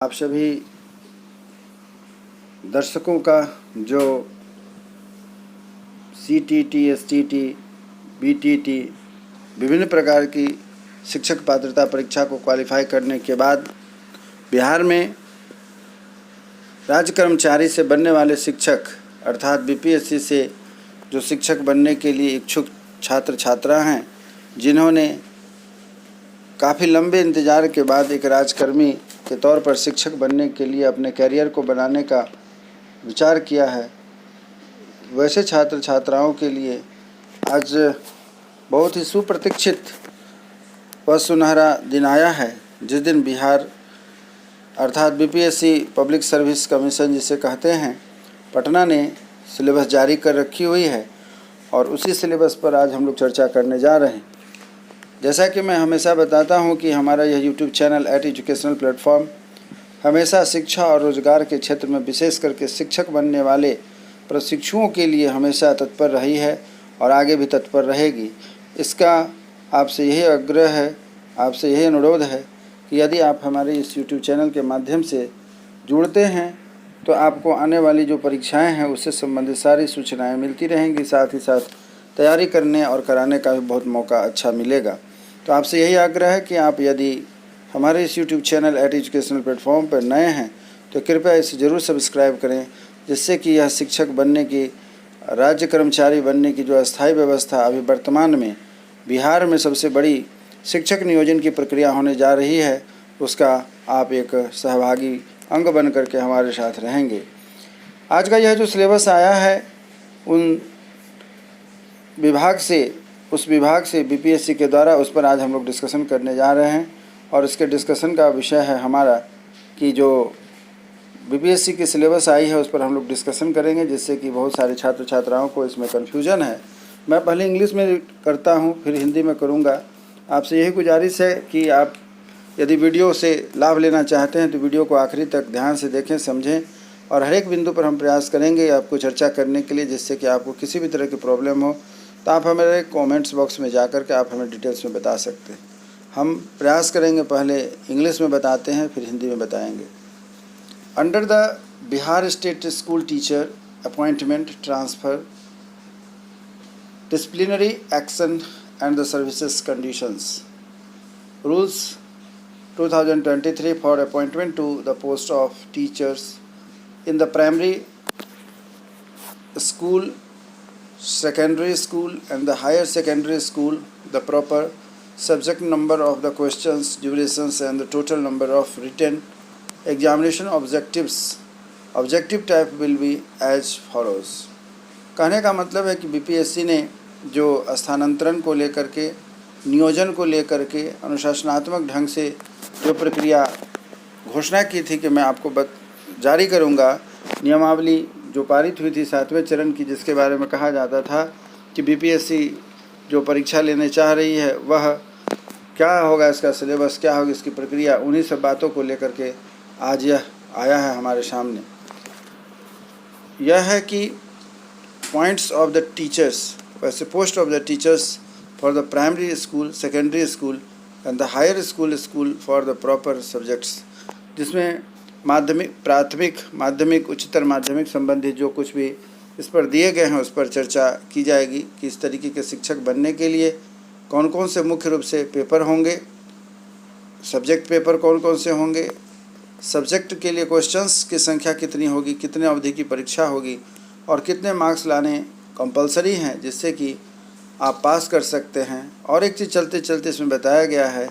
आप सभी दर्शकों का जो CTT, STT, BTT विभिन्न प्रकार की शिक्षक पात्रता परीक्षा को क्वालिफाई करने के बाद बिहार में राज्य कर्मचारी से बनने वाले शिक्षक अर्थात BPSC से जो शिक्षक बनने के लिए इच्छुक छात्र छात्रा हैं, जिन्होंने काफ़ी लंबे इंतज़ार के बाद एक राजकर्मी के तौर पर शिक्षक बनने के लिए अपने करियर को बनाने का विचार किया है, वैसे छात्र छात्राओं के लिए आज बहुत ही सुप्रतीक्षित व सुनहरा दिन आया है, जिस दिन बिहार अर्थात BPSC पब्लिक सर्विस कमीशन जिसे कहते हैं, पटना ने सिलेबस जारी कर रखी हुई है और उसी सिलेबस पर आज हम लोग चर्चा करने जा रहे हैं। जैसा कि मैं हमेशा बताता हूं कि हमारा यह YouTube चैनल एजुकेशनल प्लेटफॉर्म हमेशा शिक्षा और रोजगार के क्षेत्र में विशेष करके शिक्षक बनने वाले प्रशिक्षुओं के लिए हमेशा तत्पर रही है और आगे भी तत्पर रहेगी। इसका आपसे यही आग्रह है, आपसे यही अनुरोध है कि यदि आप हमारे इस YouTube चैनल के माध्यम से जुड़ते हैं तो आपको आने वाली जो परीक्षाएं हैं उससे संबंधित सारी सूचनाएं मिलती रहेंगी, साथ ही साथ तैयारी करने और कराने का भी बहुत मौका अच्छा मिलेगा। तो आपसे यही आग्रह है कि आप यदि हमारे इस YouTube चैनल एजुकेशनल प्लेटफॉर्म पर नए हैं तो कृपया इसे ज़रूर सब्सक्राइब करें, जिससे कि यह शिक्षक बनने की, राज्य कर्मचारी बनने की जो अस्थायी व्यवस्था अभी वर्तमान में बिहार में सबसे बड़ी शिक्षक नियोजन की प्रक्रिया होने जा रही है, उसका आप एक सहभागी अंग बन करके हमारे साथ रहेंगे। आज का यह जो सिलेबस आया है उस विभाग से BPSC के द्वारा, उस पर आज हम लोग डिस्कशन करने जा रहे हैं और इसके डिस्कशन का विषय है हमारा कि जो BPSC की सिलेबस आई है उस पर हम लोग डिस्कशन करेंगे, जिससे कि बहुत सारे छात्र छात्राओं को इसमें कन्फ्यूजन है। मैं पहले इंग्लिश में करता हूं, फिर हिंदी में करूंगा। आपसे यही गुजारिश है कि आप यदि वीडियो से लाभ लेना चाहते हैं तो वीडियो को आखिरी तक ध्यान से देखें, समझें और हर एक बिंदु पर हम प्रयास करेंगे आपको चर्चा करने के लिए, जिससे कि आपको किसी भी तरह की प्रॉब्लम हो तो आप हमारे कमेंट्स बॉक्स में जाकर के आप हमें डिटेल्स में बता सकते हैं। हम प्रयास करेंगे, पहले इंग्लिश में बताते हैं फिर हिंदी में बताएंगे। Under the Bihar state school teacher appointment, transfer, disciplinary action and the services conditions, rules 2023 for appointment to the post of teachers in the primary school, secondary school and the higher secondary school, the proper subject number of the questions, durations and the total number of written examination objective type will be as follows। कहने का मतलब है कि BPSC ने जो स्थानांतरण को लेकर के, नियोजन को लेकर के अनुशासनात्मक ढंग से जो प्रक्रिया घोषणा की थी कि मैं आपको जारी करूंगा, नियमावली जो पारित हुई थी 7वें चरण की, जिसके बारे में कहा जाता था कि BPSC जो परीक्षा लेने चाह रही है वह क्या होगा, इसका सिलेबस क्या होगा, इसकी प्रक्रिया, उन्हीं सब बातों को लेकर के आज यह आया है हमारे सामने। यह है कि पॉइंट्स ऑफ द टीचर्स, वैसे post of the teachers for the primary school, secondary school and the higher school for the proper subjects, जिसमें माध्यमिक, प्राथमिक, माध्यमिक, उच्चतर माध्यमिक संबंधित जो कुछ भी इस पर दिए गए हैं उस पर चर्चा की जाएगी कि इस तरीके के शिक्षक बनने के लिए कौन कौन से मुख्य रूप से पेपर होंगे, सब्जेक्ट पेपर कौन कौन से होंगे, सब्जेक्ट के लिए क्वेश्चंस की संख्या कितनी होगी, कितने अवधि की परीक्षा होगी और कितने मार्क्स लाने कंपलसरी हैं जिससे कि आप पास कर सकते हैं। और एक चीज़ चलते चलते इसमें बताया गया है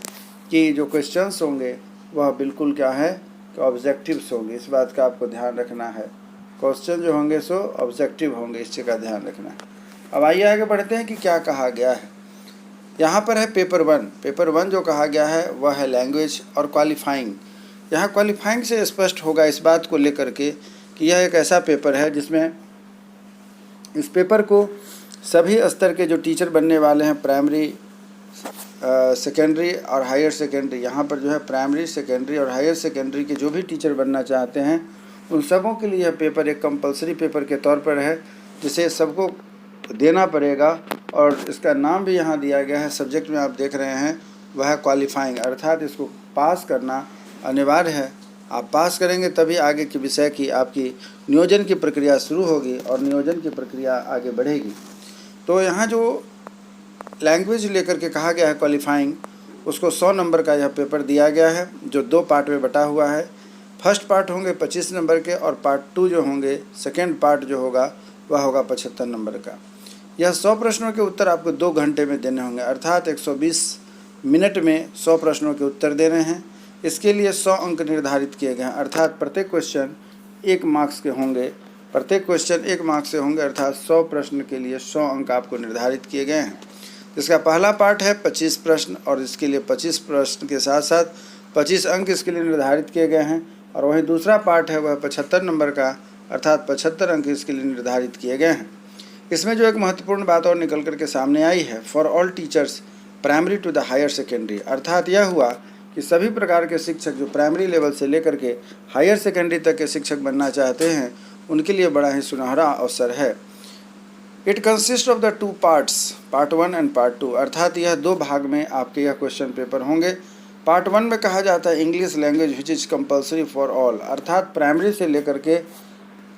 कि जो क्वेश्चंस होंगे वह बिल्कुल क्या है कि ऑब्जेक्टिव्स होंगे। इस बात का आपको ध्यान रखना है, क्वेश्चन जो होंगे सो ऑब्जेक्टिव होंगे, इस चीज़ का ध्यान रखना है। अब आइए आगे बढ़ते हैं कि क्या कहा गया है। यहाँ पर है पेपर वन जो कहा गया है वह है लैंग्वेज और क्वालिफाइंग। यहाँ क्वालिफाइंग से स्पष्ट होगा इस बात को लेकर के कि यह एक ऐसा पेपर है जिसमें इस पेपर को सभी स्तर के जो टीचर बनने वाले हैं, प्राइमरी, सेकेंडरी और हायर सेकेंडरी, यहाँ पर जो है प्राइमरी, सेकेंडरी और हायर सेकेंडरी के जो भी टीचर बनना चाहते हैं उन सबों के लिए यह पेपर एक कंपलसरी पेपर के तौर पर है, जिसे सबको देना पड़ेगा। और इसका नाम भी यहाँ दिया गया है, सब्जेक्ट में आप देख रहे हैं वह है क्वालिफाइंग, अर्थात इसको पास करना अनिवार्य है आप पास करेंगे तभी आगे के विषय की आपकी नियोजन की प्रक्रिया शुरू होगी और नियोजन की प्रक्रिया आगे बढ़ेगी। तो यहाँ जो लैंग्वेज लेकर के कहा गया है क्वालिफाइंग, उसको 100 नंबर का यह पेपर दिया गया है जो 2 पार्ट में बटा हुआ है। फर्स्ट पार्ट होंगे 25 नंबर के और पार्ट 2 जो होंगे, सेकेंड पार्ट जो होगा वह होगा 75 नंबर का। यह 100 प्रश्नों के उत्तर आपको 2 घंटे में देने होंगे, अर्थात 120 मिनट में 100 प्रश्नों के उत्तर देने हैं। इसके लिए 100 अंक निर्धारित किए गए हैं, अर्थात प्रत्येक क्वेश्चन 1 मार्क्स के होंगे। प्रत्येक क्वेश्चन 1 मार्क्स से होंगे, अर्थात 100 प्रश्न के लिए 100 अंक आपको निर्धारित किए गए हैं। इसका पहला पार्ट है 25 प्रश्न और इसके लिए 25 प्रश्न के साथ साथ 25 अंक इसके लिए निर्धारित किए गए हैं। और वहीं दूसरा पार्ट है वह 75 नंबर का, अर्थात 75 अंक इसके लिए निर्धारित किए गए हैं। इसमें जो एक महत्वपूर्ण बात और निकल कर के सामने आई है, for all teachers primary to the higher secondary, अर्थात यह हुआ कि सभी प्रकार के शिक्षक जो प्राइमरी लेवल से लेकर के हायर सेकेंडरी तक के शिक्षक बनना चाहते हैं उनके लिए बड़ा ही सुनहरा अवसर है। It consist of the 2 parts, part 1 and part 2, अर्थात यह 2 भाग में आपके यह क्वेश्चन पेपर होंगे। पार्ट 1 में कहा जाता है English language which is compulsory for all, अर्थात प्राइमरी से लेकर के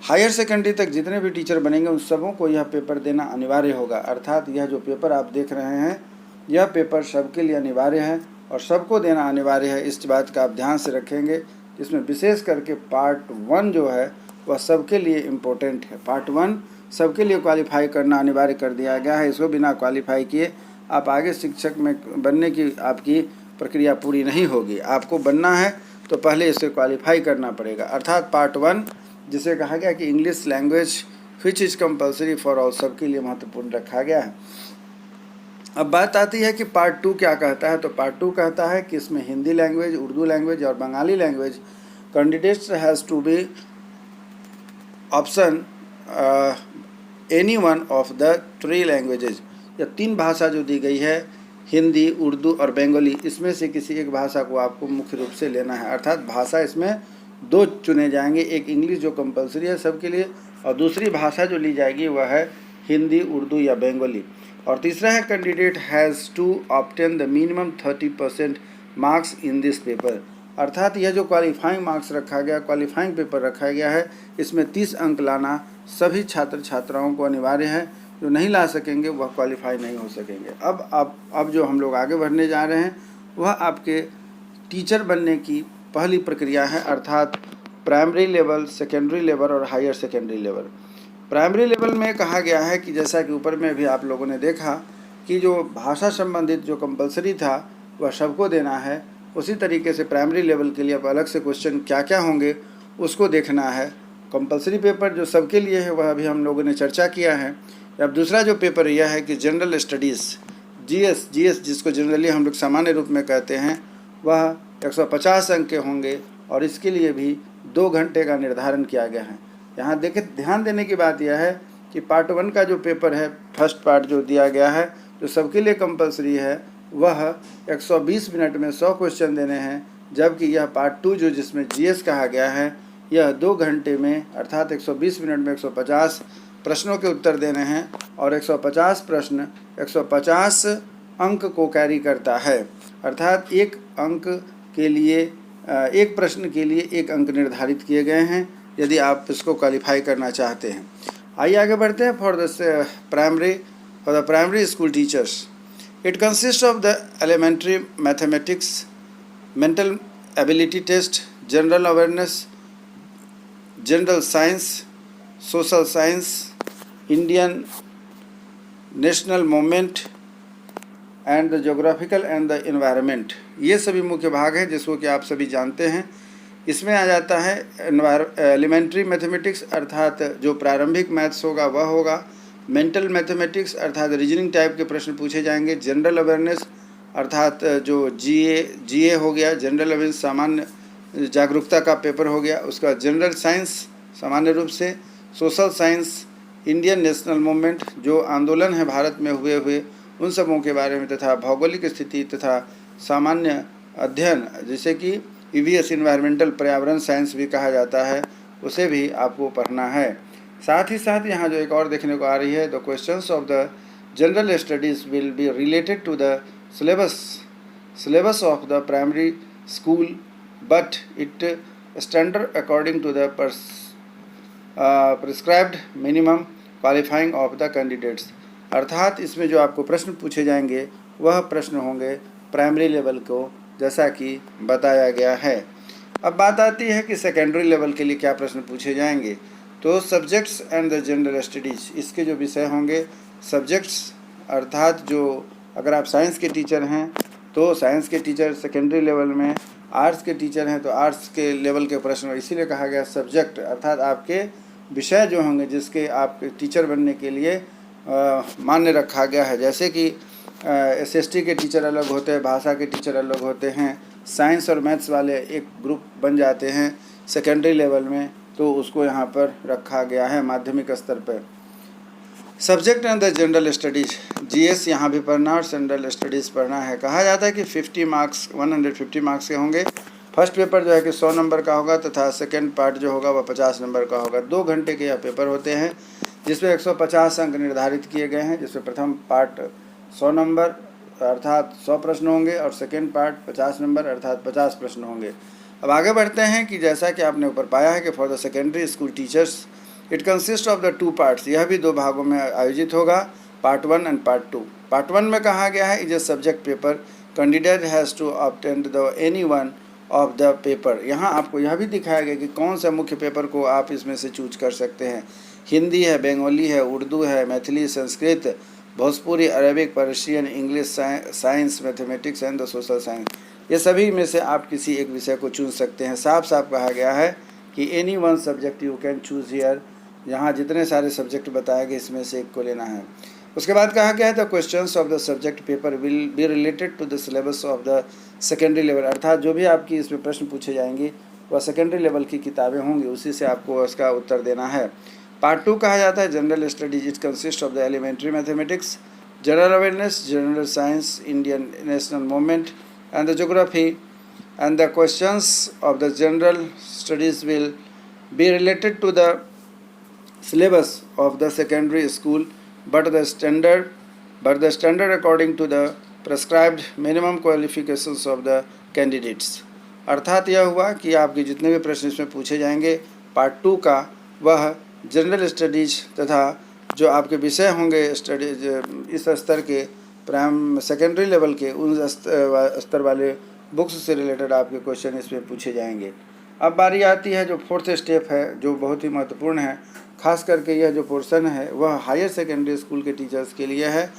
हायर सेकेंडरी तक जितने भी टीचर बनेंगे उन सबों को यह पेपर देना अनिवार्य होगा। अर्थात यह जो पेपर आप देख रहे हैं यह पेपर सबके लिए अनिवार्य है और सबको देना अनिवार्य है। इस बात का आप ध्यान से रखेंगे। इसमें विशेष करके पार्ट 1 जो है वह सबके लिए इम्पोर्टेंट है। पार्ट 1 सबके लिए क्वालिफाई करना अनिवार्य कर दिया गया है। इसको बिना क्वालिफाई किए आप आगे शिक्षक में बनने की आपकी प्रक्रिया पूरी नहीं होगी। आपको बनना है तो पहले इसे क्वालिफाई करना पड़ेगा। अर्थात पार्ट 1 जिसे कहा गया कि English language which is compulsory for all, सबके लिए महत्वपूर्ण रखा गया है। अब बात आती है कि पार्ट 2 क्या कहता है। तो पार्ट 2 कहता है कि इसमें हिंदी लैंग्वेज, उर्दू लैंग्वेज और Bengali language candidates has to be option any one of the 3 languages. या 3 भाषा जो दी गई है, हिंदी, उर्दू और बंगाली, इसमें से किसी एक भाषा को आपको मुख्य रूप से लेना है। अर्थात भाषा इसमें 2 चुने जाएंगे, एक इंग्लिश जो कंपलसरी है सबके लिए और दूसरी भाषा जो ली जाएगी वह है हिंदी, उर्दू या बंगाली। और तीसरा है candidate has to obtain the minimum 30% marks in this paper, अर्थात यह जो क्वालिफाइंग मार्क्स रखा गया, क्वालिफाइंग पेपर रखा गया है, इसमें 30 अंक लाना सभी छात्र छात्राओं को अनिवार्य है। जो नहीं ला सकेंगे वह क्वालिफाई नहीं हो सकेंगे। अब जो हम लोग आगे बढ़ने जा रहे हैं वह आपके टीचर बनने की पहली प्रक्रिया है, अर्थात प्राइमरी लेवल, सेकेंडरी लेवल और higher secondary level. Primary level में कहा गया है कि जैसा कि ऊपर में भी आप लोगों ने देखा कि जो भाषा संबंधित जो कंपलसरी था वह सबको देना है, उसी तरीके से प्राइमरी लेवल के लिए अब अलग से क्वेश्चन क्या क्या होंगे उसको देखना है। कंपलसरी पेपर जो सबके लिए है वह अभी हम लोगों ने चर्चा किया है। अब दूसरा जो पेपर यह है कि जनरल स्टडीज़, जीएस जिसको जनरली हम लोग सामान्य रूप में कहते हैं, वह 150 अंक के होंगे और इसके लिए भी 2 घंटे का निर्धारण किया गया है। यहाँ देखें, ध्यान देने की बात यह है कि पार्ट 1 का जो पेपर है, फर्स्ट पार्ट जो दिया गया है जो सबके लिए कंपलसरी है, वह 120 मिनट में 100 क्वेश्चन देने हैं, जबकि यह पार्ट 2 जो जिसमें जीएस कहा गया है यह 2 घंटे में अर्थात 120 मिनट में 150 प्रश्नों के उत्तर देने हैं और 150 प्रश्न 150 अंक को कैरी करता है। अर्थात एक अंक के लिए, एक प्रश्न के लिए 1 अंक निर्धारित किए गए हैं यदि आप इसको क्वालिफाई करना चाहते हैं। आइए आगे बढ़ते हैं। For the primary school teachers, it consist of the elementary mathematics, mental ability test, general awareness, general science, social science, Indian national movement and the geographical and the environment. ये सभी मुख्य भाग हैं जिसको कि आप सभी जानते हैं। इसमें आ जाता है एलिमेंट्री मैथमेटिक्स, अर्थात जो प्रारंभिक मैथ्स होगा वह होगा। मेंटल मैथमेटिक्स अर्थात रीजनिंग टाइप के प्रश्न पूछे जाएंगे। जनरल अवेयरनेस अर्थात जो जीए हो गया, जनरल अवेयरनेस सामान्य जागरूकता का पेपर हो गया। उसका जनरल साइंस सामान्य रूप से, social science, Indian national movement जो आंदोलन है भारत में हुए उन सबों के बारे में, तथा भौगोलिक स्थिति तथा सामान्य अध्ययन जिसे कि ईवीएस इन्वायरमेंटल पर्यावरण साइंस भी कहा जाता है, उसे भी आपको पढ़ना है। साथ ही साथ यहाँ जो एक और देखने को आ रही है, the questions of the general studies will be related to the syllabus of the primary school but it standard according to the prescribed minimum qualifying of the candidates. अर्थात इसमें जो आपको प्रश्न पूछे जाएंगे वह प्रश्न होंगे प्राइमरी लेवल को, जैसा कि बताया गया है। अब बात आती है कि सेकेंडरी लेवल के लिए क्या प्रश्न पूछे जाएंगे। तो subjects and the general studies, इसके जो विषय होंगे सब्जेक्ट्स, अर्थात जो अगर आप साइंस के टीचर हैं तो साइंस के टीचर सेकेंडरी लेवल में, आर्ट्स के टीचर हैं तो आर्ट्स के लेवल के प्रश्न, इसीलिए कहा गया सब्जेक्ट, अर्थात आपके विषय जो होंगे जिसके आप टीचर बनने के लिए मान्य रखा गया है। जैसे कि SST के टीचर अलग होते हैं, भाषा के टीचर अलग होते हैं, साइंस और मैथ्स वाले एक ग्रुप बन जाते हैं सेकेंडरी लेवल में, तो उसको यहाँ पर रखा गया है माध्यमिक स्तर पर। Subject and the general studies, GS यहाँ भी पढ़ना और जनरल स्टडीज़ पढ़ना है। कहा जाता है कि 50 मार्क्स 150 मार्क्स के होंगे। फर्स्ट पेपर जो है कि 100 नंबर का होगा तथा सेकेंड पार्ट जो होगा वह 50 नंबर का होगा। 2 घंटे के यह पेपर होते हैं जिसमें 150 अंक निर्धारित किए गए हैं, जिसमें प्रथम पार्ट 100 नंबर अर्थात 100 प्रश्न होंगे और सेकेंड पार्ट 50 नंबर अर्थात 50 प्रश्न होंगे। अब आगे बढ़ते हैं कि जैसा कि आपने ऊपर पाया है कि for the secondary school teachers it consist of the 2 parts, यह भी 2 भागों में आयोजित होगा, पार्ट 1 एंड पार्ट 2। पार्ट 1 में कहा गया है is a subject paper, candidate has to obtain the any one of the paper. यहाँ आपको यह भी दिखाया गया कि कौन सा मुख्य पेपर को आप इसमें से चूज कर सकते हैं। हिंदी है, बंगाली है, उर्दू है, Maithili, Sanskrit, Bhojpuri, Arabic, Persian, English, science, mathematics and the social science, ये सभी में से आप किसी एक विषय को चुन सकते हैं। साफ साफ कहा गया है कि any one subject you can choose here, यहाँ जितने सारे सब्जेक्ट बताए गए इसमें से एक को लेना है। उसके बाद कहा गया है the questions of the subject paper will be related to the syllabus of the secondary level, अर्थात जो भी आपकी इसमें प्रश्न पूछे जाएंगे वह सेकेंडरी लेवल की किताबें होंगी, उसी से आपको उसका उत्तर देना है। पार्ट 2 कहा जाता है general studies, it consist of the elementary mathematics, general awareness, general science, Indian national movement and the geography, and the questions of the general studies will be related to the syllabus of the secondary school but the standard according to the prescribed minimum qualifications of the candidates। अर्थात यह हुआ कि आपके जितने भी प्रश्न इसमें पूछे जाएंगे पार्ट 2 का वह जनरल स्टडीज तथा जो आपके विषय होंगे स्टडीज इस स्तर के सेकेंडरी लेवल के उन स्तर वाले बुक्स से रिलेटेड आपके क्वेश्चन इसमें पूछे जाएंगे। अब बारी आती है जो 4th स्टेप है जो बहुत ही महत्वपूर्ण है, खास करके यह जो पोर्शन है वह हायर सेकेंडरी स्कूल के टीचर्स के लिए है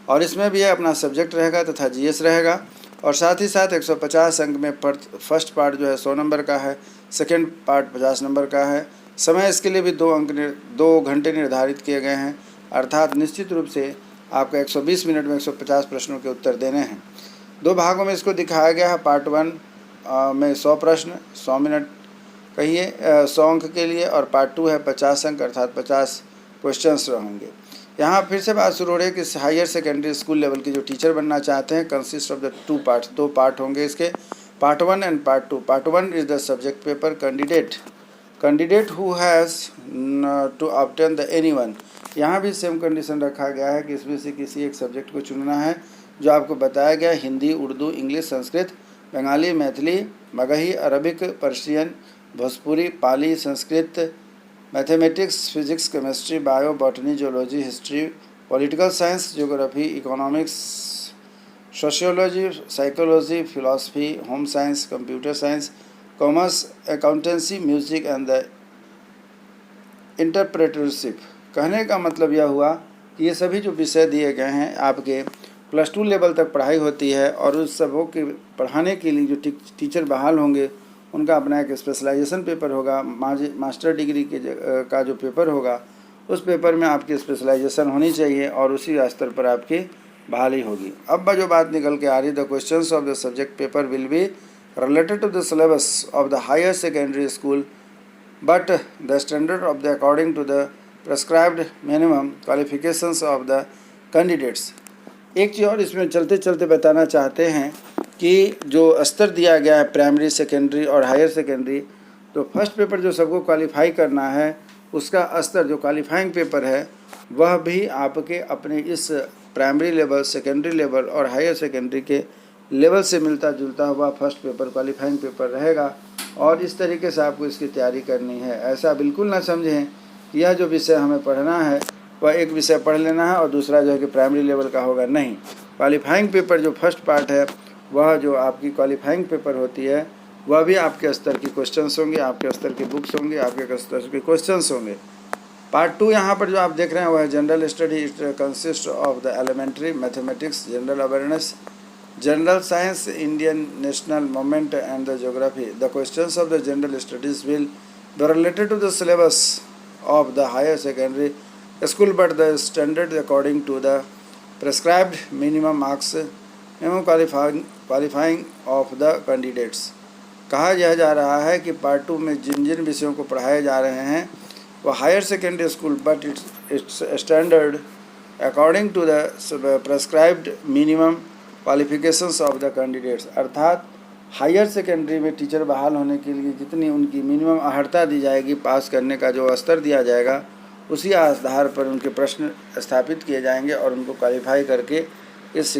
और इसमें भी अपना सब्जेक्ट रहेगा तथा GS रहेगा और साथ ही साथ 150 अंक में फर्स्ट पार्ट जो है 100 नंबर का है, सेकेंड पार्ट 50 नंबर का है। समय इसके लिए भी 2 घंटे निर्धारित किए गए हैं, अर्थात निश्चित रूप से आपका 120 मिनट में 150 प्रश्नों के उत्तर देने हैं। 2 भागों में इसको दिखाया गया है। पार्ट 1 में 100 प्रश्न 100 मिनट कहिए 100 अंक के लिए और पार्ट 2 है 50 अंक अर्थात 50 क्वेश्चंस रहेंगे। यहाँ फिर से बात शुरू हो रही है कि हायर सेकेंडरी स्कूल लेवल के जो टीचर बनना चाहते हैं consist of the 2 parts, 2 part होंगे इसके, part 1 and part 2। Part 1 is the subject paper candidate who has to obtain the any one, यहाँ भी सेम कंडीशन रखा गया है कि इसमें से किसी एक सब्जेक्ट को चुनना है जो आपको बताया गया, Hindi, Urdu, English, Sanskrit, Bengali, Maithili, Magahi, Arabic, Persian, Bhojpuri, Pali, Sanskrit, mathematics, physics, chemistry, bio, botany, geology, history, political science, geography, economics, sociology, psychology, philosophy, home science, computer science, commerce, accountancy, music and the interpretership. कहने का मतलब यह हुआ कि ये सभी जो विषय दिए गए हैं आपके +2 लेवल तक पढ़ाई होती है और उस सबों के पढ़ाने के लिए जो टीचर बहाल होंगे उनका अपना एक स्पेशलाइजेशन पेपर होगा, मास्टर डिग्री के का जो पेपर होगा उस पेपर में आपकी स्पेशलाइजेशन होनी चाहिए और उसी स्तर पर आपकी बहाली होगी। अब जो बात निकल के आ रही, the questions of the subject paper will be related to the syllabus of the higher secondary school but the standard of the according to the prescribed minimum qualifications of the candidates. एक चीज़ और इसमें चलते चलते बताना चाहते हैं कि जो स्तर दिया गया है प्राइमरी, सेकेंडरी और हायर सेकेंडरी, तो फर्स्ट पेपर जो सबको क्वालिफाई करना है उसका स्तर जो क्वालिफाइंग पेपर है वह भी आपके अपने इस प्राइमरी लेवल, सेकेंडरी लेवल और हायर सेकेंडरी के लेवल से मिलता जुलता हुआ फर्स्ट पेपर क्वालिफाइंग पेपर रहेगा और इस तरीके से आपको इसकी तैयारी करनी है। ऐसा बिल्कुल ना समझें कि यह जो विषय हमें पढ़ना है वह एक विषय पढ़ लेना है और दूसरा जो है कि प्राइमरी लेवल का होगा, नहीं। क्वालिफाइंग पेपर जो फर्स्ट पार्ट है वह जो आपकी क्वालिफाइंग पेपर होती है वह भी आपके स्तर की क्वेश्चंस होंगे, आपके स्तर की बुक्स होंगे, आपके स्तर के क्वेश्चंस होंगे। पार्ट 2 यहाँ पर जो आप देख रहे हैं वह general study. It consist of the elementary mathematics, general awareness, general science, Indian national movement and the geography. The questions of the general studies will be related to the syllabus of the higher secondary school, but the standard according to the prescribed minimum marks qualifying of the candidates। कहा यह जा रहा है कि part 2 में जिन जिन विषयों को पढ़ाए जा रहे हैं वह higher secondary school but its standard according to the prescribed minimum qualifications of the candidates. अर्थात हायर सेकेंडरी में टीचर बहाल होने के लिए जितनी उनकी मिनिमम अर्हता दी जाएगी, पास करने का जो स्तर दिया जाएगा, उसी आधार पर उनके प्रश्न स्थापित किए जाएंगे और उनको क्वालिफाई करके इस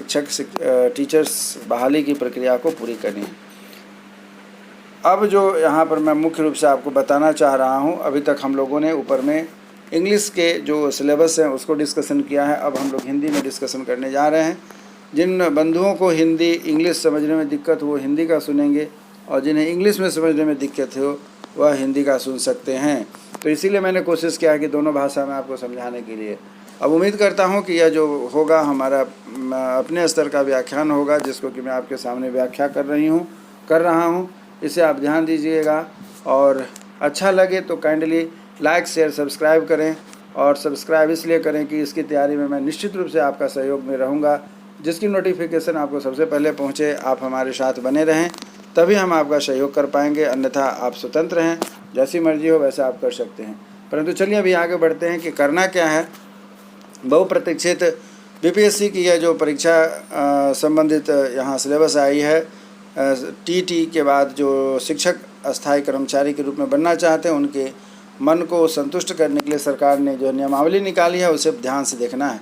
टीचर्स बहाली की प्रक्रिया को पूरी करनी है। अब जो यहाँ पर मैं मुख्य रूप से आपको बताना चाह रहा हूँ, अभी तक हम लोगों ने ऊपर में इंग्लिश के जो सिलेबस हैं उसको डिस्कशन किया है। अब हम लोग हिंदी में डिस्कशन करने जा रहे हैं। जिन बंधुओं को हिंदी इंग्लिश समझने में दिक्कत हो हिंदी का सुनेंगे, और जिन्हें इंग्लिश में समझने में दिक्कत हो वह हिंदी का सुन सकते हैं। तो इसीलिए मैंने कोशिश किया कि दोनों भाषा में आपको समझाने के लिए। अब उम्मीद करता हूं कि यह जो होगा हमारा अपने स्तर का व्याख्यान होगा, जिसको कि मैं आपके सामने व्याख्या कर रहा हूं। इसे आप ध्यान दीजिएगा और अच्छा लगे तो काइंडली लाइक शेयर सब्सक्राइब करें। और सब्सक्राइब इसलिए करें कि इसकी तैयारी में मैं निश्चित रूप से आपका सहयोग में रहूँगा, जिसकी नोटिफिकेशन आपको सबसे पहले पहुंचे। आप हमारे साथ बने रहें तभी हम आपका सहयोग कर पाएंगे, अन्यथा आप स्वतंत्र हैं, जैसी मर्जी हो वैसा आप कर सकते हैं। परंतु चलिए अभी आगे बढ़ते हैं कि करना क्या है। बहुप्रतीक्षित बीपीएससी की यह जो परीक्षा संबंधित यहाँ सिलेबस आई है, टीटी के बाद जो शिक्षक अस्थायी कर्मचारी के रूप में बनना चाहते हैं उनके मन को संतुष्ट करने के लिए सरकार ने जो नियमावली निकाली है उसे ध्यान से देखना है।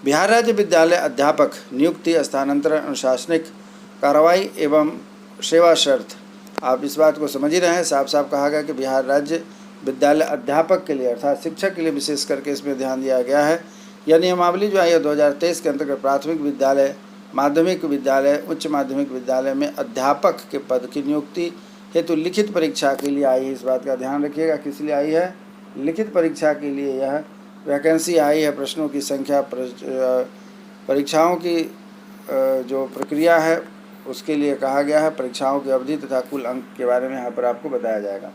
बिहार राज्य विद्यालय अध्यापक नियुक्ति, स्थानांतरण, अनुशासनिक कार्रवाई एवं सेवा शर्त। आप इस बात को समझ ही रहे हैं, साफ साफ कहा गया कि बिहार राज्य विद्यालय अध्यापक के लिए अर्थात शिक्षक के लिए विशेष करके इसमें ध्यान दिया गया है। यह नियमावली जो आई है 2023 के अंतर्गत प्राथमिक विद्यालय, माध्यमिक विद्यालय, उच्च माध्यमिक विद्यालय में अध्यापक के पद की नियुक्ति हेतु लिखित परीक्षा के लिए आई है। इस बात का ध्यान रखिएगा, किस लिए आई है? लिखित परीक्षा के लिए यह वैकेंसी आई है। प्रश्नों की संख्या, परीक्षाओं की जो प्रक्रिया है उसके लिए कहा गया है। परीक्षाओं की अवधि तथा कुल अंक के बारे में यहाँ पर आपको बताया जाएगा।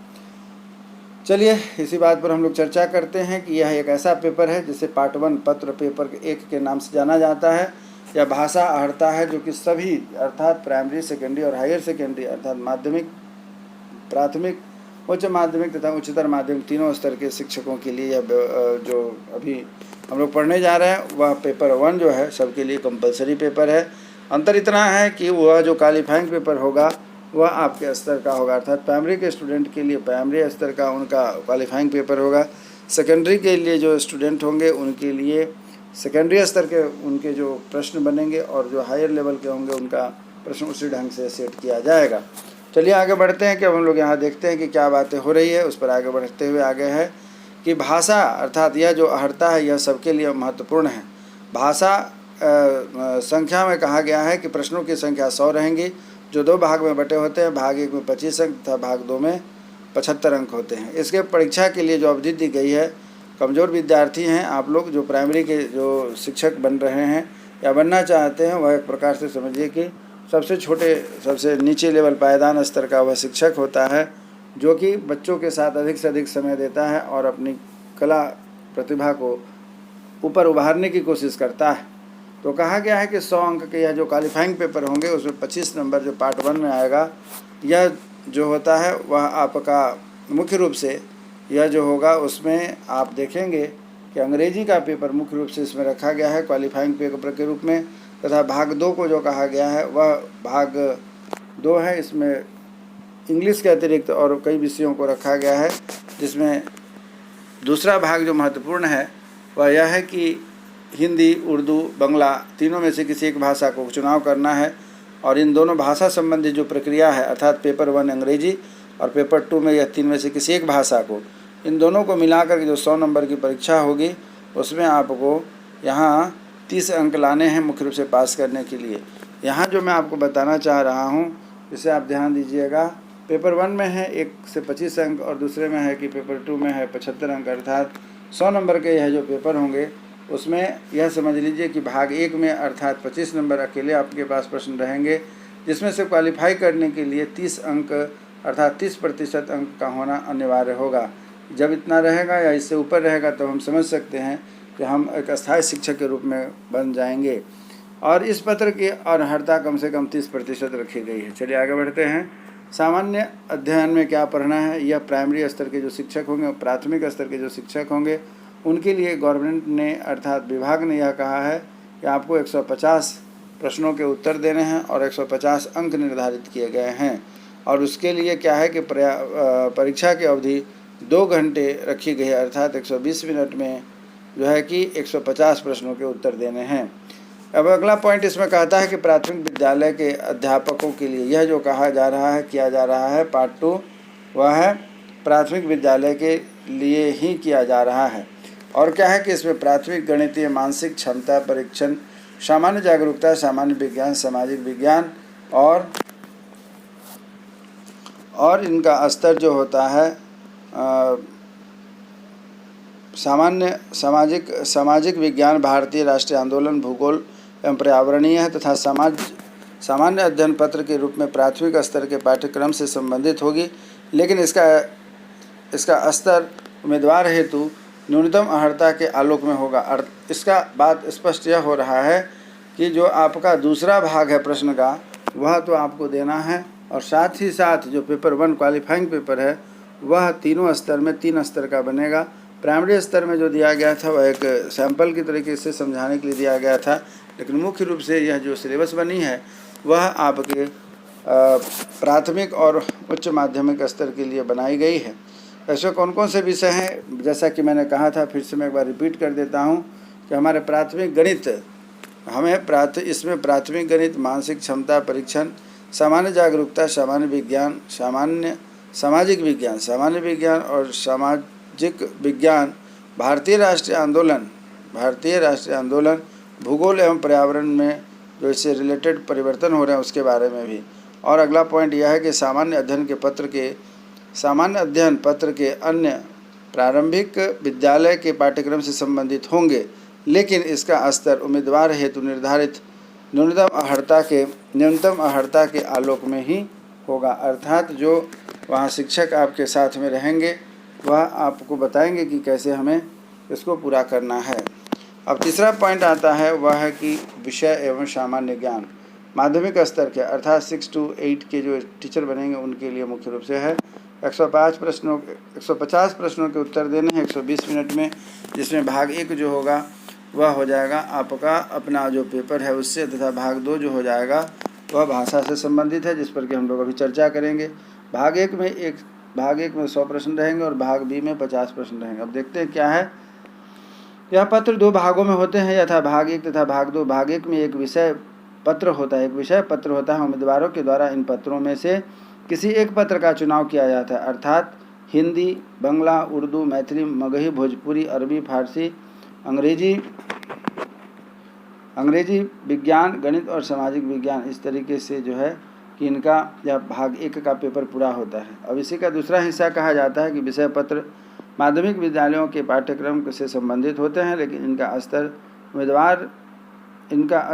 चलिए इसी बात पर हम लोग चर्चा करते हैं कि यह एक ऐसा पेपर है जिसे पार्ट 1 पत्र पेपर 1 के नाम से जाना जाता है। यह भाषा अर्हता है जो कि सभी अर्थात प्राइमरी, सेकेंडरी और हायर सेकेंडरी अर्थात माध्यमिक, प्राथमिक, उच्च माध्यमिक तथा उच्चतर माध्यमिक तीनों स्तर के शिक्षकों के लिए यह जो अभी हम लोग पढ़ने जा रहे हैं वह पेपर 1 जो है सबके लिए कंपलसरी पेपर है। अंतर इतना है कि वह जो क्वालिफाइंग पेपर होगा वह आपके स्तर का होगा, अर्थात प्राइमरी के स्टूडेंट के लिए प्राइमरी स्तर का उनका क्वालिफाइंग पेपर होगा। सेकेंडरी के लिए जो स्टूडेंट होंगे उनके लिए सेकेंडरी स्तर के उनके जो प्रश्न बनेंगे और जो हायर लेवल के होंगे उनका प्रश्न उसी ढंग से सेट किया जाएगा। चलिए आगे बढ़ते हैं कि हम लोग यहाँ देखते हैं कि क्या बातें हो रही है। उस पर आगे बढ़ते हुए आगे है कि भाषा अर्थात यह जो अर्हता है यह सबके लिए महत्वपूर्ण है। भाषा संख्या में कहा गया है कि प्रश्नों की संख्या 100 रहेंगी, जो 2 भाग में बटे होते हैं। भाग 1 में 25 अंक तथा भाग 2 में 75 अंक होते हैं। इसके परीक्षा के लिए जो अवधि दी गई है, कमज़ोर विद्यार्थी हैं आप लोग जो प्राइमरी के जो शिक्षक बन रहे हैं या बनना चाहते हैं, वह एक प्रकार से समझिए कि सबसे छोटे, सबसे नीचे लेवल पायदान स्तर का वह शिक्षक होता है जो कि बच्चों के साथ अधिक से अधिक समय देता है और अपनी कला प्रतिभा को ऊपर उभारने की कोशिश करता है। तो कहा गया है कि 100 अंक के यह जो क्वालिफाइंग पेपर होंगे उसमें 25 नंबर जो पार्ट 1 में आएगा, यह जो होता है वह आपका मुख्य रूप से यह जो होगा उसमें आप देखेंगे कि अंग्रेजी का पेपर मुख्य रूप से इसमें रखा गया है क्वालिफाइंग पेपर के रूप में, तथा भाग 2 को जो कहा गया है वह भाग 2 है। इसमें इंग्लिश के अतिरिक्त और कई विषयों को रखा गया है, जिसमें दूसरा भाग जो महत्वपूर्ण है वह यह है कि हिंदी, उर्दू, बंगला तीनों में से किसी एक भाषा को चुनाव करना है और इन दोनों भाषा संबंधी जो प्रक्रिया है अर्थात पेपर 1 अंग्रेजी और पेपर 2 में यह 3 में से किसी एक भाषा को, इन दोनों को मिलाकर के जो 100 नंबर की परीक्षा होगी उसमें आपको यहाँ 30 अंक लाने हैं मुख्य रूप से पास करने के लिए। यहाँ जो मैं आपको बताना चाह रहा हूँ इसे आप ध्यान दीजिएगा। पेपर 1 में है 1 से 25 अंक और दूसरे में है कि पेपर 2 में है 75 अंक, अर्थात 100 नंबर के यह जो पेपर होंगे उसमें यह समझ लीजिए कि भाग 1 में अर्थात 25 नंबर अकेले आपके पास प्रश्न रहेंगे, जिसमें से क्वालिफाई करने के लिए 30 अंक अर्थात 30% अंक का होना अनिवार्य होगा। जब इतना रहेगा या इससे ऊपर रहेगा तो हम समझ सकते हैं कि हम एक अस्थायी शिक्षक के रूप में बन जाएंगे। और इस पत्र की अर्हता कम से कम 30% रखी गई है। चलिए आगे बढ़ते हैं। सामान्य अध्ययन में क्या पढ़ना है, यह प्राइमरी स्तर के जो शिक्षक होंगे और प्राथमिक स्तर के जो शिक्षक होंगे उनके लिए गवर्नमेंट ने अर्थात विभाग ने यह कहा है कि आपको 150 प्रश्नों के उत्तर देने हैं और 150 अंक निर्धारित किए गए हैं। और उसके लिए क्या है कि परीक्षा की अवधि 2 घंटे रखी गई है, अर्थात 120 मिनट में जो है कि 150 प्रश्नों के उत्तर देने हैं। अब अगला पॉइंट इसमें कहता है कि प्राथमिक विद्यालय के अध्यापकों के लिए यह जो कहा जा रहा है किया जा रहा है पार्ट 2 वह है प्राथमिक विद्यालय के लिए ही किया जा रहा है। और क्या है कि इसमें प्राथमिक गणितीय मानसिक क्षमता परीक्षण, सामान्य जागरूकता, सामान्य विज्ञान, सामाजिक विज्ञान और इनका स्तर जो होता है सामाजिक विज्ञान, भारतीय राष्ट्रीय आंदोलन, भूगोल एवं पर्यावरणीय है तथा सामान्य अध्ययन पत्र के रूप में प्राथमिक स्तर के पाठ्यक्रम से संबंधित होगी, लेकिन इसका स्तर उम्मीदवार हेतु न्यूनतम अर्हता के आलोक में होगा। इसका बात स्पष्ट यह हो रहा है कि जो आपका दूसरा भाग है प्रश्न का वह तो आपको देना है और साथ ही साथ जो पेपर 1 क्वालिफाइंग पेपर है वह तीनों स्तर में 3 स्तर का बनेगा। प्राइमरी स्तर में जो दिया गया था वह एक सैंपल की तरीके से समझाने के लिए दिया गया था, लेकिन मुख्य रूप से यह जो सिलेबस बनी है वह आपके प्राथमिक और उच्च माध्यमिक स्तर के लिए बनाई गई है। ऐसे कौन कौन से विषय हैं, जैसा कि मैंने कहा था, फिर से मैं एक बार रिपीट कर देता हूं कि हमारे प्राथमिक गणित इसमें प्राथमिक गणित, मानसिक क्षमता परीक्षण, सामान्य जागरूकता, सामान्य विज्ञान, सामाजिक विज्ञान, सामान्य विज्ञान और सामाजिक विज्ञान, भारतीय राष्ट्रीय आंदोलन, भूगोल एवं पर्यावरण में जो इससे रिलेटेड परिवर्तन हो रहे हैं उसके बारे में भी। और अगला पॉइंट यह है कि सामान्य अध्ययन पत्र के अन्य प्रारंभिक विद्यालय के पाठ्यक्रम से संबंधित होंगे, लेकिन इसका स्तर उम्मीदवार हेतु निर्धारित न्यूनतम अर्हता के आलोक में ही होगा। अर्थात जो वहाँ शिक्षक आपके साथ में रहेंगे वह आपको बताएंगे कि कैसे हमें इसको पूरा करना है। अब तीसरा पॉइंट आता है वह है कि विषय एवं सामान्य ज्ञान माध्यमिक स्तर के अर्थात 6 to 8 के जो टीचर बनेंगे उनके लिए मुख्य रूप से है 150 प्रश्नों के उत्तर देने हैं 120 मिनट में, जिसमें भाग 1 जो होगा वह हो जाएगा आपका अपना जो पेपर है उससे, तथा भाग 2 जो हो जाएगा वह भाषा से संबंधित है, जिस पर कि हम लोग अभी चर्चा करेंगे। भाग एक में 100 प्रश्न रहेंगे और भाग बी में 50 प्रश्न रहेंगे। अब देखते हैं क्या है। यह पत्र 2 भागों में होते हैं, यथा भाग 1 तथा भाग 2। भाग 1 में एक विषय पत्र होता है। उम्मीदवारों के द्वारा इन पत्रों में से किसी एक पत्र का चुनाव किया जाता है, अर्थात हिंदी, बंगला, उर्दू, मैथिली, मगही, भोजपुरी, अरबी, फारसी, अंग्रेजी, विज्ञान, गणित और सामाजिक विज्ञान, इस तरीके से जो है कि इनका यह भाग 1 का पेपर पूरा होता है। अब इसी का दूसरा हिस्सा कहा जाता है कि विषय पत्र माध्यमिक विद्यालयों के पाठ्यक्रम से संबंधित होते हैं, लेकिन इनका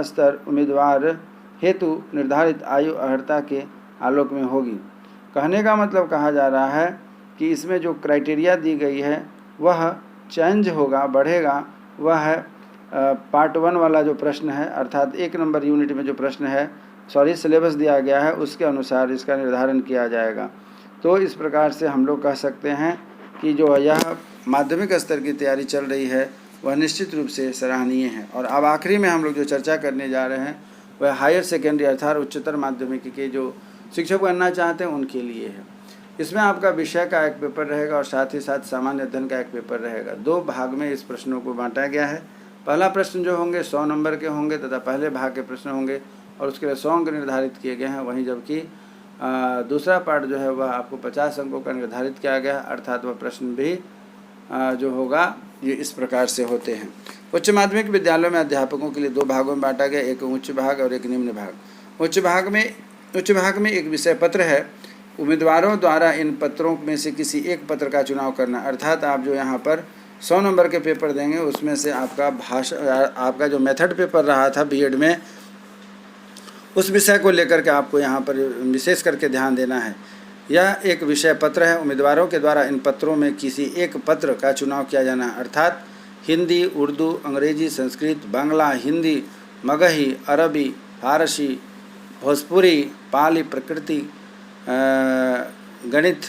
स्तर उम्मीदवार हेतु निर्धारित आयु अर्हता के आलोक में होगी। कहने का मतलब कहा जा रहा है कि इसमें जो क्राइटेरिया दी गई है वह चेंज होगा, बढ़ेगा। वह है पार्ट 1 वाला जो प्रश्न है, अर्थात 1 नंबर यूनिट में जो प्रश्न है, सिलेबस दिया गया है उसके अनुसार इसका निर्धारण किया जाएगा। तो इस प्रकार से हम लोग कह सकते हैं कि जो यह माध्यमिक स्तर की तैयारी चल रही है वह निश्चित रूप से सराहनीय है। और अब आखिरी में हम लोग जो चर्चा करने जा रहे हैं वह हायर सेकेंडरी अर्थात उच्चतर माध्यमिक के जो शिक्षक बनना चाहते हैं उनके लिए है। इसमें आपका विषय का एक पेपर रहेगा और साथ ही साथ सामान्य अध्ययन का एक पेपर रहेगा। 2 भाग में इस प्रश्नों को बांटा गया है। पहला प्रश्न जो होंगे 100 नंबर के होंगे तथा पहले भाग के प्रश्न होंगे और उसके लिए 100 अंक निर्धारित किए गए हैं। वहीं जबकि दूसरा पार्ट जो है वह आपको 50 अंकों का निर्धारित किया गया, अर्थात वह प्रश्न भी जो होगा ये इस प्रकार से होते हैं। उच्च माध्यमिक विद्यालयों में अध्यापकों के लिए 2 भागों में बांटा गया, एक उच्च भाग और एक निम्न भाग। उच्च भाग में एक विषय पत्र है। उम्मीदवारों द्वारा इन पत्रों में से किसी एक पत्र का चुनाव करना, अर्थात आप जो यहाँ पर 100 नंबर के पेपर देंगे उसमें से आपका जो मेथड पेपर रहा था बीएड में, उस विषय को लेकर के आपको यहाँ पर विशेष करके ध्यान देना है। यह एक विषय पत्र है। उम्मीदवारों के द्वारा इन पत्रों में किसी एक पत्र का चुनाव किया जाना, अर्थात हिंदी, उर्दू, अंग्रेजी, संस्कृत, बांग्ला, हिंदी, मगही, अरबी, फारसी, भोजपुरी, पाली, प्रकृति, गणित,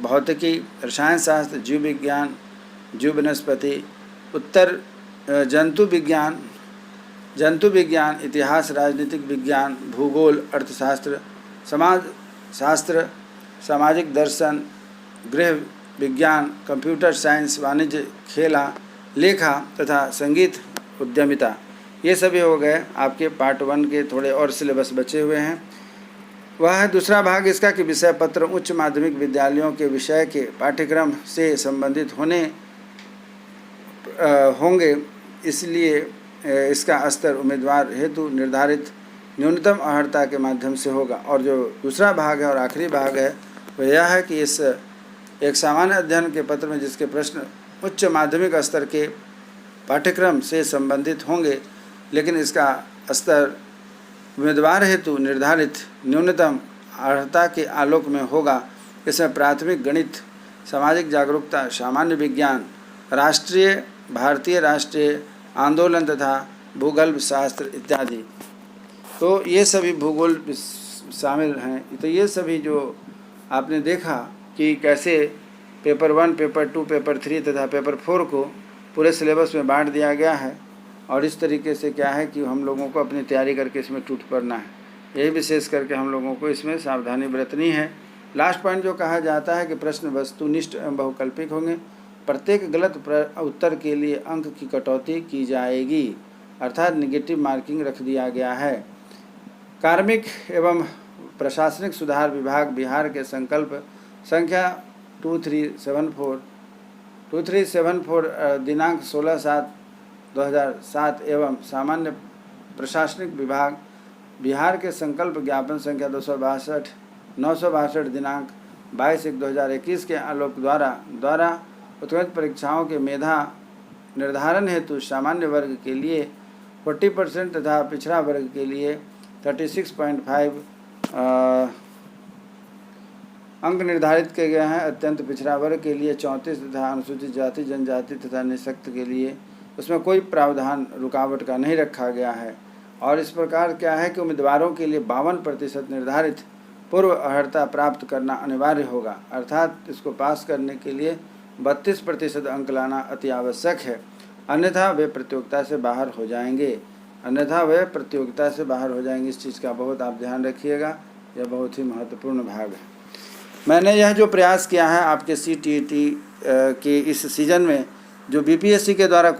भौतिकी, रसायन शास्त्र, जीव विज्ञान, जीव वनस्पति, उत्तर जंतु विज्ञान, इतिहास, राजनीतिक विज्ञान, भूगोल, अर्थशास्त्र, समाज शास्त्र, सामाजिक दर्शन, गृह विज्ञान, कंप्यूटर साइंस, वाणिज्य, खेला, लेखा तथा संगीत उद्यमिता। ये सभी हो गए आपके पार्ट 1 के। थोड़े और सिलेबस बचे हुए हैं। वह है दूसरा भाग इसका कि विषय पत्र उच्च माध्यमिक विद्यालयों के विषय के पाठ्यक्रम से संबंधित होंगे, इसलिए इसका स्तर उम्मीदवार हेतु निर्धारित न्यूनतम अर्हता के माध्यम से होगा। और जो दूसरा भाग है और आखिरी भाग है वह यह है कि इस एक सामान्य अध्ययन के पत्र में जिसके प्रश्न उच्च माध्यमिक स्तर के पाठ्यक्रम से संबंधित होंगे, लेकिन इसका स्तर उम्मीदवार हेतु निर्धारित न्यूनतम अर्हता के आलोक में होगा। इसमें प्राथमिक गणित, सामाजिक जागरूकता, सामान्य विज्ञान, भारतीय राष्ट्रीय आंदोलन तथा भूगोल शास्त्र इत्यादि, तो ये सभी भूगोल शामिल हैं। तो ये सभी जो आपने देखा कि कैसे पेपर 1, पेपर 2, पेपर 3 तथा पेपर 4 को पूरे सिलेबस में बांट दिया गया है। और इस तरीके से क्या है कि हम लोगों को अपनी तैयारी करके इसमें टूट पड़ना है। यही विशेष करके हम लोगों को इसमें सावधानी बरतनी है। लास्ट पॉइंट जो कहा जाता है कि प्रश्न वस्तुनिष्ठ एवं बहुकल्पिक होंगे। प्रत्येक गलत उत्तर के लिए अंक की कटौती की जाएगी, अर्थात निगेटिव मार्किंग रख दिया गया है। कार्मिक एवं प्रशासनिक सुधार विभाग बिहार के संकल्प संख्या 2374 दिनांक 16/7/2007 एवं सामान्य प्रशासनिक विभाग बिहार के संकल्प ज्ञापन संख्या 962 दिनांक 22/1/2021 के आलोक द्वारा उत्कृष्ट परीक्षाओं के मेधा निर्धारण हेतु सामान्य वर्ग के लिए 40% तथा पिछड़ा वर्ग के लिए 36.5 अंक निर्धारित किए गए हैं। अत्यंत पिछड़ा वर्ग के लिए 34 तथा अनुसूचित जाति जनजाति तथा निःशक्त के लिए उसमें कोई प्रावधान रुकावट का नहीं रखा गया है। और इस प्रकार क्या है कि उम्मीदवारों के लिए 52% निर्धारित पूर्व अर्हता प्राप्त करना अनिवार्य होगा, अर्थात इसको पास करने के लिए 32% अंक लाना अति आवश्यक है, अन्यथा वे प्रतियोगिता से बाहर हो जाएंगे। इस चीज़ का बहुत आप ध्यान रखिएगा, यह बहुत ही महत्वपूर्ण भाग है। मैंने यह जो प्रयास किया है आपके CTET के इस सीज़न में जो BPSC के द्वारा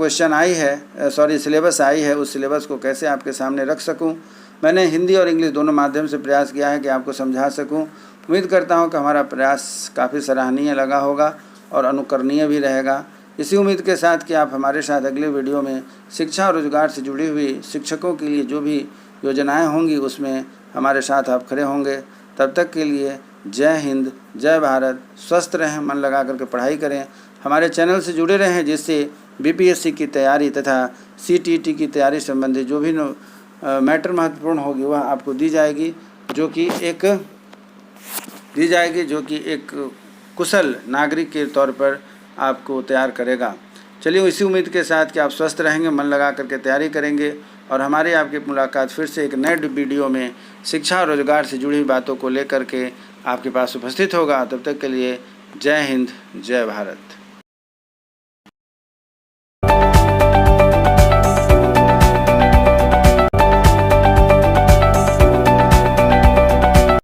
सिलेबस आई है, उस सिलेबस को कैसे आपके सामने रख सकूं। मैंने हिंदी और इंग्लिश दोनों माध्यम से प्रयास किया है कि आपको समझा सकूं। उम्मीद करता हूं कि हमारा प्रयास काफ़ी सराहनीय लगा होगा और अनुकरणीय भी रहेगा। इसी उम्मीद के साथ कि आप हमारे साथ अगले वीडियो में शिक्षा और रोजगार से जुड़ी हुई शिक्षकों के लिए जो भी योजनाएं होंगी उसमें हमारे साथ आप खड़े होंगे। तब तक के लिए जय हिंद, जय भारत। स्वस्थ रहें, मन लगा करके पढ़ाई करें, हमारे चैनल से जुड़े रहें, जिससे BPSC की तैयारी तथा CTET की तैयारी संबंधी जो भी मैटर महत्वपूर्ण होगी वह आपको दी जाएगी, जो कि एक कुशल नागरिक के तौर पर आपको तैयार करेगा। चलिए इसी उम्मीद के साथ कि आप स्वस्थ रहेंगे, मन लगा करके तैयारी करेंगे और हमारी आपकी मुलाकात फिर से एक नए वीडियो में शिक्षा और रोजगार से जुड़ी बातों को लेकर के आपके पास उपस्थित होगा। तब तक के लिए जय हिंद, जय भारत।